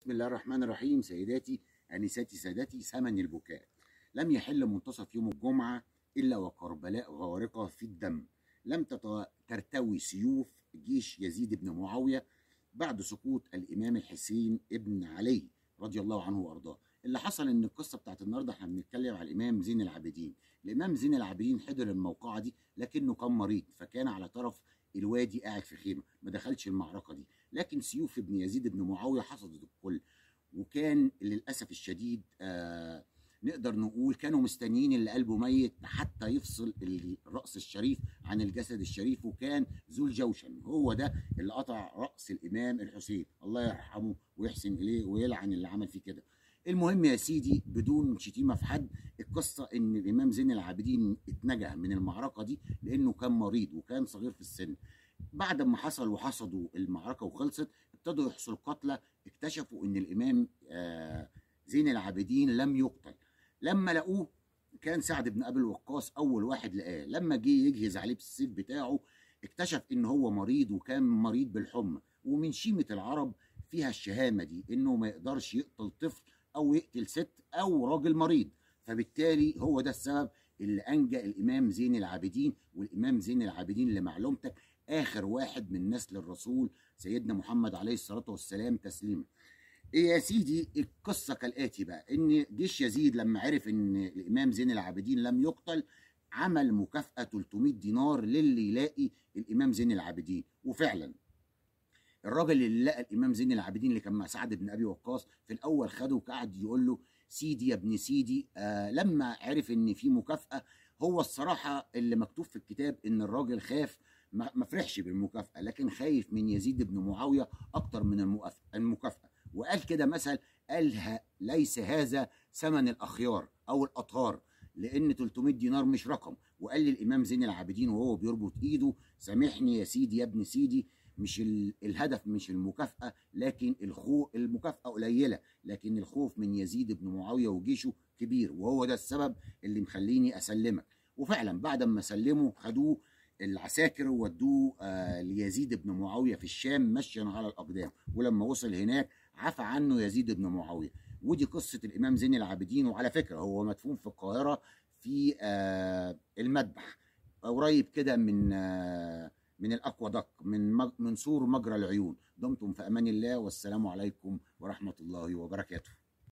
بسم الله الرحمن الرحيم. سيداتي أنساتي سادتي، ثمن البكاء. لم يحل منتصف يوم الجمعة إلا وكربلاء غارقة في الدم. لم ترتوي سيوف جيش يزيد بن معاوية بعد سقوط الإمام الحسين ابن علي رضي الله عنه وأرضاه. اللي حصل إن القصة بتاعت النهارده احنا بنتكلم على الإمام زين العابدين. الإمام زين العابدين حضر الموقعة دي لكنه كان مريض، فكان على طرف الوادي قاعد في خيمة، ما دخلش المعركة دي. لكن سيوف ابن يزيد بن معاوية حصدت الكل، وكان للأسف الشديد نقدر نقول كانوا مستنيين اللي قلبه ميت حتى يفصل الرأس الشريف عن الجسد الشريف، وكان ذو الجوشن هو ده اللي قطع رأس الإمام الحسين، الله يرحمه ويحسن إليه ويلعن اللي عمل فيه كده. المهم يا سيدي، بدون شتيمة في حد، القصة إن الإمام زين العابدين اتنجى من المعركة دي لأنه كان مريض وكان صغير في السن. بعد ما حصل وحصدوا المعركة وخلصت، ابتدوا يحصل قتلى. اكتشفوا ان الامام زين العابدين لم يقتل. لما لقوه، كان سعد بن ابي وقاص اول واحد لقاه. لما جه يجهز عليه بالسيف بتاعه، اكتشف ان هو مريض، وكان مريض بالحمى. ومن شيمة العرب فيها الشهامة دي، انه ما يقدرش يقتل طفل او يقتل ست او راجل مريض. فبالتالي هو ده السبب اللي انجى الامام زين العابدين. والامام زين العابدين لمعلومتك اخر واحد من نسل الرسول سيدنا محمد عليه الصلاه والسلام تسليما. إيه يا سيدي، القصه كالاتي بقى: ان جيش يزيد لما عرف ان الامام زين العابدين لم يقتل، عمل مكافاه 300 دينار للي يلاقي الامام زين العابدين. وفعلا الراجل اللي لقى الامام زين العابدين اللي كان مع سعد بن ابي وقاص في الاول خده وقعد يقول له سيدي يا ابن سيدي. لما عرف ان في مكافاه، هو الصراحه اللي مكتوب في الكتاب ان الراجل خاف، ما فرحش بالمكافاه، لكن خايف من يزيد بن معاويه اكتر من المكافاه. وقال كده مثل، قالها: ليس هذا ثمن الاخيار او الاطهار، لان 300 دينار مش رقم. وقال للامام زين العابدين وهو بيربط ايده: سامحني يا سيدي يا ابن سيدي، مش الهدف مش المكافأة، لكن المكافأة قليلة، لكن الخوف من يزيد بن معاوية وجيشه كبير، وهو ده السبب اللي مخليني أسلمك. وفعلا بعد ما سلموا، خدوه العساكر وودوه ليزيد بن معاوية في الشام مشيا على الأقدام. ولما وصل هناك عفى عنه يزيد بن معاوية. ودي قصة الإمام زين العابدين. وعلى فكرة هو مدفون في القاهرة في المذبح، قريب كده من الاكوادك، من سور مجرى العيون. دمتم في امان الله، والسلام عليكم ورحمه الله وبركاته.